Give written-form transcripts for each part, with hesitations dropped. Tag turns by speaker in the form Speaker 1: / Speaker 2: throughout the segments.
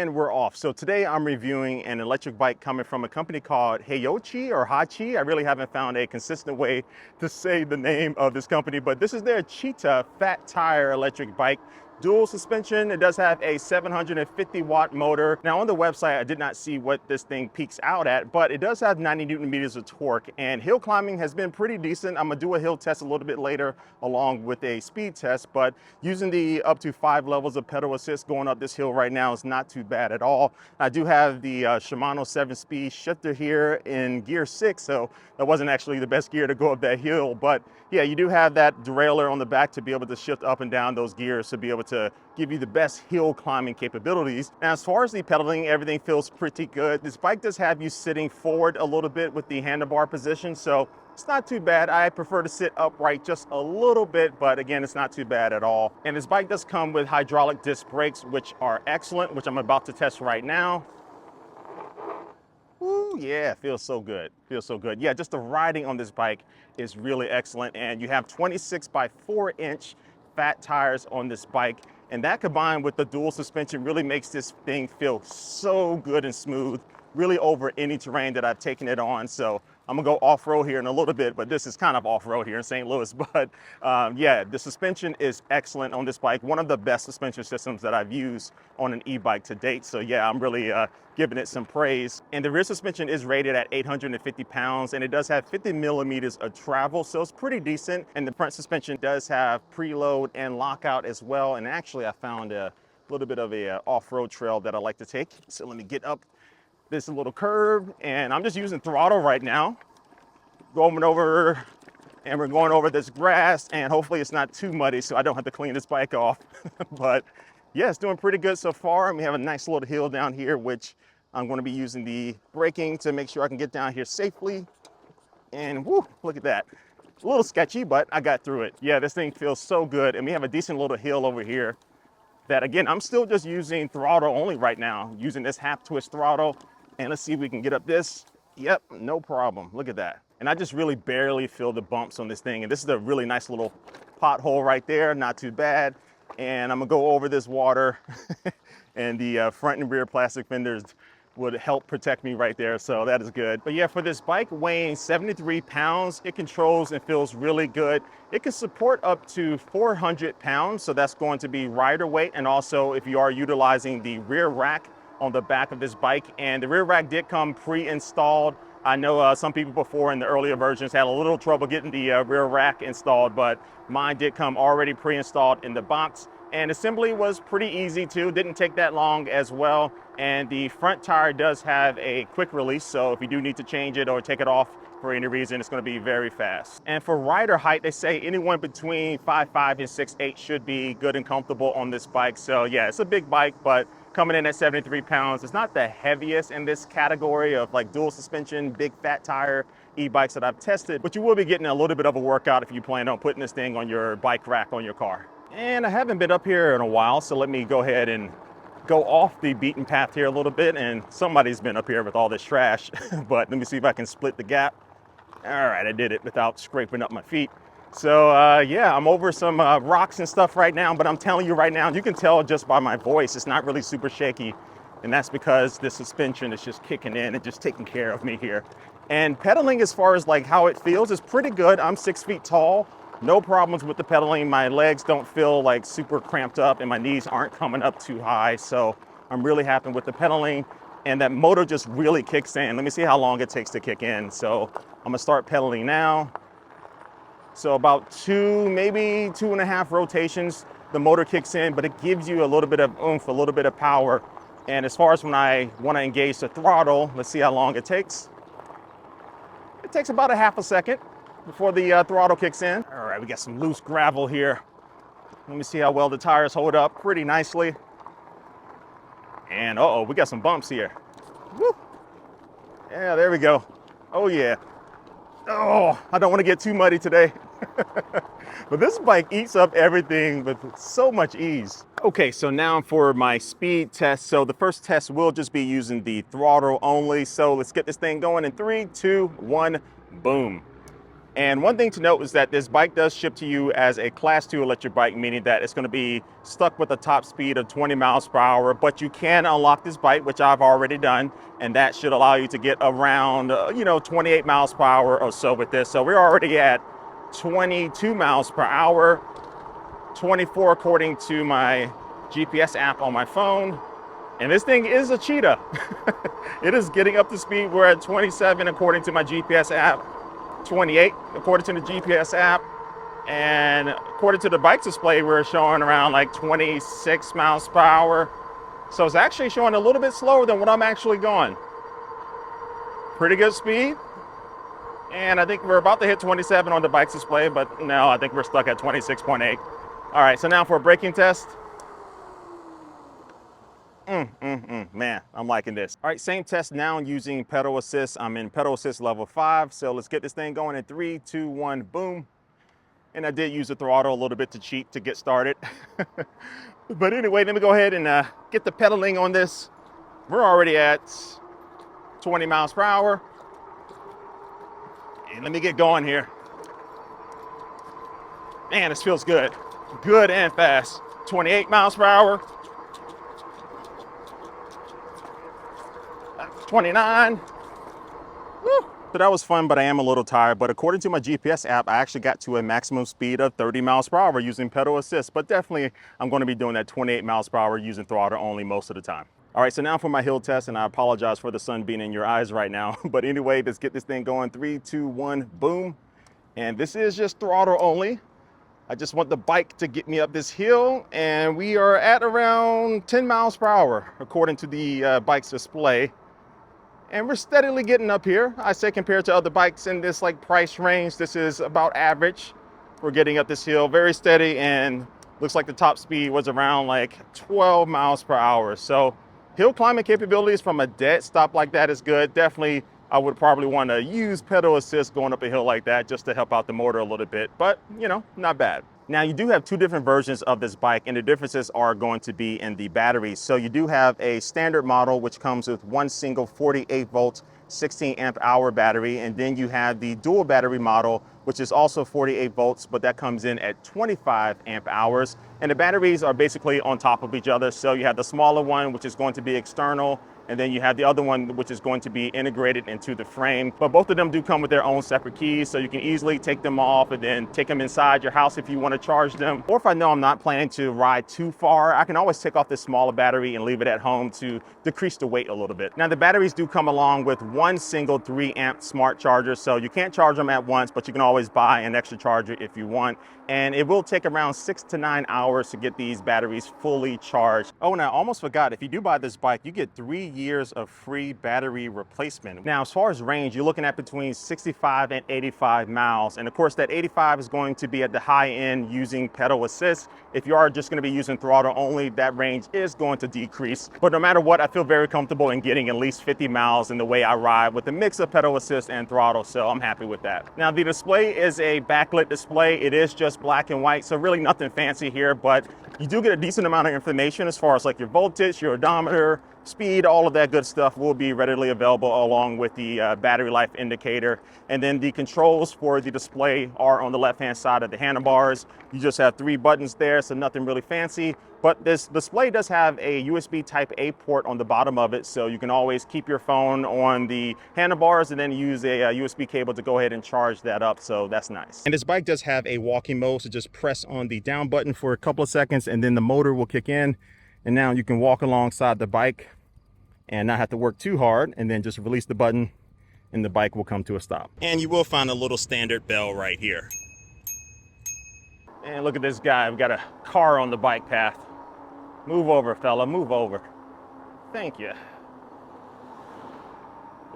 Speaker 1: And we're off. So today I'm reviewing an electric bike coming from a company called HAOQI or HAOQI. I really haven't found a consistent way to say the name of this company, but this is their Cheetah fat tire electric bike. Dual suspension. It does have a 750 watt motor. Now on the website, I did not see what this thing peaks out at, but it does have 90 Newton meters of torque, and hill climbing has been pretty decent. I'm gonna do a hill test a little bit later along with a speed test, but using the up to 5 levels of pedal assist going up this hill right now is not too bad at all. I do have the Shimano 7-speed shifter here in gear 6, so that wasn't actually the best gear to go up that hill, but yeah, you do have that derailleur on the back to be able to shift up and down those gears to be able to give you the best hill climbing capabilities. Now, as far as the pedaling, everything feels pretty good. This bike does have you sitting forward a little bit with the handlebar position, so it's not too bad. I prefer to sit upright just a little bit, but again, it's not too bad at all. And this bike does come with hydraulic disc brakes, which are excellent, which I'm about to test right now. Ooh, yeah, feels so good. Feels so good. Yeah, just the riding on this bike is really excellent. And you have 26 by 4-inch fat tires on this bike. And that combined with the dual suspension really makes this thing feel so good and smooth, really over any terrain that I've taken it on. So I'm gonna go off-road here in a little bit, but this is kind of off-road here in St. Louis. But yeah, the suspension is excellent on this bike. One of the best suspension systems that I've used on an e-bike to date. So yeah, I'm really giving it some praise. And the rear suspension is rated at 850 pounds, and it does have 50 millimeters of travel, so it's pretty decent. And the front suspension does have preload and lockout as well. And actually, I found a little bit of a off-road trail that I like to take. So let me get up this little curve, and I'm just using throttle right now, going over, and we're going over this grass, and hopefully it's not too muddy so I don't have to clean this bike off. But yeah, it's doing pretty good so far, and we have a nice little hill down here, which I'm going to be using the braking to make sure I can get down here safely. And whoo, look at that. A little sketchy, but I got through it. Yeah, this thing feels so good, and we have a decent little hill over here that, again, I'm still just using throttle only right now, using this half twist throttle. And let's see if we can get up this. Yep, no problem. Look at that. And I just really barely feel the bumps on this thing. And this is a really nice little pothole right there, not too bad. And I'm gonna go over this water and the front and rear plastic fenders would help protect me right there, so that is good. But yeah, for this bike weighing 73 pounds, it controls and feels really good. It can support up to 400 pounds, so that's going to be rider weight, and also if you are utilizing the rear rack on the back of this bike. And the rear rack did come pre-installed. I know some people before in the earlier versions had a little trouble getting the rear rack installed, but mine did come already pre-installed in the box. And assembly was pretty easy too, didn't take that long as well. And the front tire does have a quick release, so if you do need to change it or take it off for any reason, it's going to be very fast. And for rider height, they say anyone between 5'5" and 6'8" should be good and comfortable on this bike. So yeah, it's a big bike, but coming in at 73 pounds, it's not the heaviest in this category of like dual suspension, big fat tire e-bikes that I've tested, but you will be getting a little bit of a workout if you plan on putting this thing on your bike rack on your car. And I haven't been up here in a while, so let me go ahead and go off the beaten path here a little bit. And somebody's been up here with all this trash, but let me see if I can split the gap. All right, I did it without scraping up my feet. So yeah, I'm over some rocks and stuff right now, but I'm telling you right now, you can tell just by my voice, it's not really super shaky. And that's because the suspension is just kicking in and just taking care of me here. And pedaling, as far as like how it feels, is pretty good. I'm 6 feet tall. No problems with the pedaling. My legs don't feel like super cramped up and my knees aren't coming up too high. So I'm really happy with the pedaling, and that motor just really kicks in. Let me see how long it takes to kick in. So I'm gonna start pedaling now. So about 2, maybe 2.5 rotations, the motor kicks in, but it gives you a little bit of oomph, a little bit of power. And as far as when I wanna engage the throttle, let's see how long it takes. It takes about a half a second before the throttle kicks in. All right, we got some loose gravel here. Let me see how well the tires hold up pretty nicely. And uh-oh, we got some bumps here. Woo. Yeah, there we go. Oh yeah. Oh, I don't want to get too muddy today. But this bike eats up everything with so much ease. Okay, so now for my speed test. So the first test will just be using the throttle only. So let's get this thing going in 3, 2, 1, boom. And one thing to note is that this bike does ship to you as a Class 2 electric bike, meaning that it's going to be stuck with a top speed of 20 miles per hour, but you can unlock this bike, which I've already done, and that should allow you to get around, 28 miles per hour or so with this. So we're already at 22 miles per hour, 24 according to my GPS app on my phone. And this thing is a Cheetah. It is getting up to speed. We're at 27 according to my GPS app, 28 according to the GPS app, and according to the bike display, we're showing around like 26 miles per hour. So it's actually showing a little bit slower than what I'm actually going. Pretty good speed. And I think we're about to hit 27 on the bike display, but no, I think we're stuck at 26.8. All right, so now for a braking test. Man, I'm liking this. All right, same test now using pedal assist. I'm in pedal assist level 5. So let's get this thing going in 3, 2, 1, boom. And I did use the throttle a little bit to cheat to get started. But anyway, let me go ahead and get the pedaling on this. We're already at 20 miles per hour. And let me get going here. Man, this feels good. Good and fast. 28 miles per hour. 29. Woo. So that was fun, but I am a little tired. But according to my GPS app, I actually got to a maximum speed of 30 miles per hour using pedal assist. But definitely, I'm going to be doing that 28 miles per hour using throttle only most of the time. All right, so now for my hill test, and I apologize for the sun being in your eyes right now. But anyway, let's get this thing going. 3, 2, 1, boom. And this is just throttle only. I just want the bike to get me up this hill, and we are at around 10 miles per hour, according to the bike's display. And we're steadily getting up here. I say compared to other bikes in this like price range, this is about average. We're getting up this hill very steady, and looks like the top speed was around like 12 miles per hour. So hill climbing capabilities from a dead stop like that is good. Definitely, I would probably want to use pedal assist going up a hill like that just to help out the motor a little bit, but not bad. Now you do have two different versions of this bike, and the differences are going to be in the batteries. So you do have a standard model, which comes with one single 48 volt, 16 amp hour battery. And then you have the dual battery model, which is also 48 volts, but that comes in at 25 amp hours. And the batteries are basically on top of each other. So you have the smaller one, which is going to be external, and then you have the other one, which is going to be integrated into the frame. But both of them do come with their own separate keys, so you can easily take them off and then take them inside your house if you want to charge them. Or if I know I'm not planning to ride too far, I can always take off this smaller battery and leave it at home to decrease the weight a little bit. Now the batteries do come along with one single 3 amp smart charger, so you can't charge them at once, but you can always buy an extra charger if you want. And it will take around 6 to 9 hours to get these batteries fully charged. Oh, and I almost forgot, if you do buy this bike, you get 3 years of free battery replacement. Now, as far as range, you're looking at between 65 and 85 miles. And of course, that 85 is going to be at the high end using pedal assist. If you are just going to be using throttle only, that range is going to decrease. But no matter what, I feel very comfortable in getting at least 50 miles in the way I ride with a mix of pedal assist and throttle. So I'm happy with that. Now, the display is a backlit display. It is just black and white, so really nothing fancy here, but you do get a decent amount of information as far as like your voltage, your odometer, speed, all of that good stuff will be readily available along with the battery life indicator. And then the controls for the display are on the left-hand side of the handlebars. You just have 3 buttons there, so nothing really fancy. But this display does have a USB Type A port on the bottom of it, so you can always keep your phone on the handlebars and then use a USB cable to go ahead and charge that up, so that's nice. And this bike does have a walking mode, so just press on the down button for a couple of seconds and then the motor will kick in. And now you can walk alongside the bike and not have to work too hard, and then just release the button and the bike will come to a stop. And you will find a little standard bell right here. And look at this guy, we've got a car on the bike path. Move over, fella, move over. Thank you.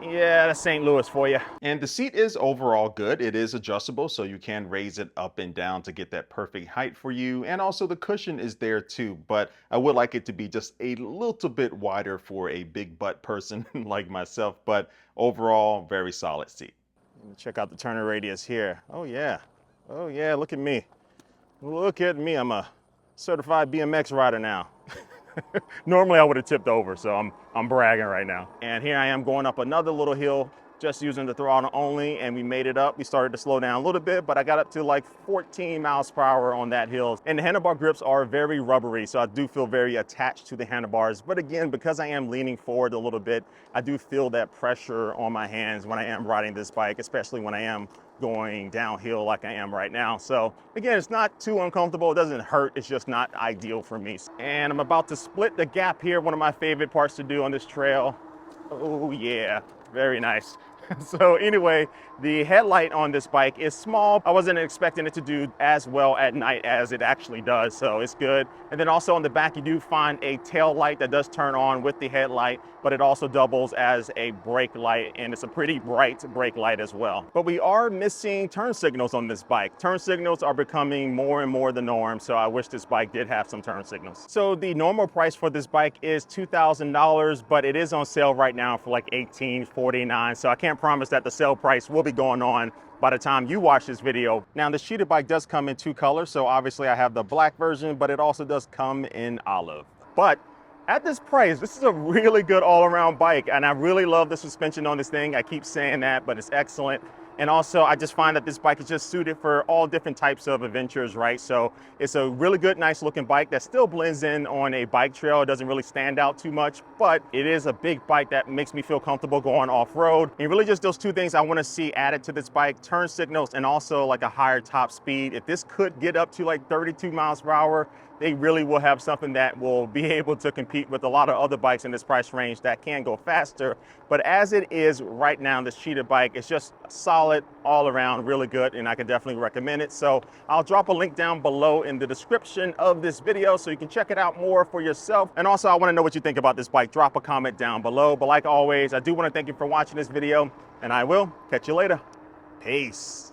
Speaker 1: Yeah, that's St. Louis for you. And the seat is overall good. It is adjustable, so you can raise it up and down to get that perfect height for you. And also the cushion is there too, but I would like it to be just a little bit wider for a big butt person like myself, but overall, very solid seat. Check out the turning radius here. Oh yeah, look at me. Look at me, I'm a certified BMX rider now. Normally I would have tipped over, so I'm bragging right now. And here I am going up another little hill just using the throttle only, and we made it up. We started to slow down a little bit, but I got up to like 14 miles per hour on that hill. And the handlebar grips are very rubbery, so I do feel very attached to the handlebars. But again, because I am leaning forward a little bit, I do feel that pressure on my hands when I am riding this bike, especially when I am going downhill like I am right now. So again, it's not too uncomfortable. It doesn't hurt. It's just not ideal for me. And I'm about to split the gap here. One of my favorite parts to do on this trail. Oh yeah, very nice. So anyway, the headlight on this bike is small. I wasn't expecting it to do as well at night as it actually does, so it's good. And then also on the back, you do find a tail light that does turn on with the headlight, but it also doubles as a brake light, and it's a pretty bright brake light as well. But we are missing turn signals on this bike. Turn signals are becoming more and more the norm, so I wish this bike did have some turn signals. So the normal price for this bike is $2,000, but it is on sale right now for like $1,849, so I can't promise that the sale price will be going on by the time you watch this video. Now, this Cheetah bike does come in 2 colors, so obviously I have the black version, but it also does come in olive. But at this price, this is a really good all-around bike, and I really love the suspension on this thing. I keep saying that, but it's excellent. And also, I just find that this bike is just suited for all different types of adventures, right? So it's a really good, nice looking bike that still blends in on a bike trail. It doesn't really stand out too much, but it is a big bike that makes me feel comfortable going off-road. And really just those 2 things I want to see added to this bike: turn signals and also like a higher top speed. If this could get up to like 32 miles per hour, they really will have something that will be able to compete with a lot of other bikes in this price range that can go faster. But as it is right now, this Cheetah bike is just solid all around, really good, and I can definitely recommend it. So I'll drop a link down below in the description of this video so you can check it out more for yourself. And also, I want to know what you think about this bike. Drop a comment down below. But like always, I do want to thank you for watching this video, and I will catch you later. Peace.